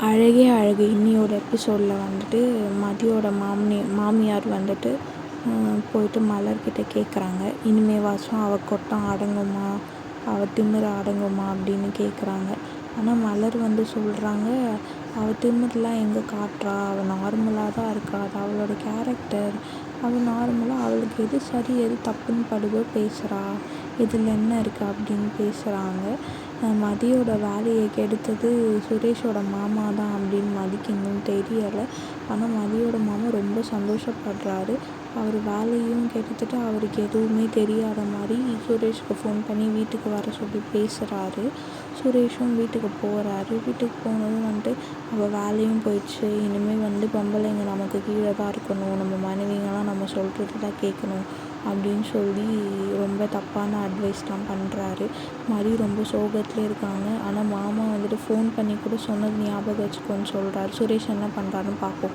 அழகே அழகு இன்னியோட எபிசோடில் வந்துட்டு மதியோட மாமியார் வந்துட்டு போயிட்டு மலர்கிட்ட கேட்குறாங்க, இனிமேவாச்சும் அவள் கொட்டம் அடங்குமா, அவள் திமிரு அடங்குமா அப்படின்னு கேட்குறாங்க. ஆனால் மலர் வந்து சொல்கிறாங்க, அவள் திமிரெலாம் எங்கே காட்டுறா, அவள் நார்மலாக தான் இருக்கா, அது அவளோட கேரக்டர், அவள் நார்மலாக அவளுக்கு எது சரி எது தப்புன்னு படுதோ பேசுகிறா, இதில் என்ன இருக்குது அப்படின்னு பேசுகிறாங்க. மதியோட வேலையை கெடுத்தது சுரேஷோட மாமா தான் அப்படின்னு மதிக்கு இன்னும் தெரியலை. ஆனால் மதியோட மாமா ரொம்ப சந்தோஷப்படுறாரு. அவர் வேலையும் கெடுத்துட்டு அவருக்கு எதுவுமே தெரியாத மாதிரி சுரேஷ்க்கு ஃபோன் பண்ணி வீட்டுக்கு வர சொல்லி பேசுகிறாரு. சுரேஷும் வீட்டுக்கு போகிறாரு. வீட்டுக்கு போனதும் வந்துட்டு அவள் வேலையும் போயிடுச்சு, இனிமேல் வந்து பொம்பளைங்க நமக்கு கீழே தான் இருக்கணும், நம்ம மனைவிங்கெல்லாம் நம்ம சொல்கிறது தான் கேட்கணும் அப்படின்னு சொல்லி ரொம்ப தப்பான அட்வைஸ்லாம் பண்ணுறாரு. மதி ரொம்ப சோகத்துலேயே இருக்காங்க. ஆனால் மாமா வந்துட்டு ஃபோன் பண்ணி கூட சொன்னது ஞாபகம் வச்சுக்கோன்னு சொல்கிறாரு. சுரேஷ் என்ன பண்ணுறாருன்னு பார்ப்போம்.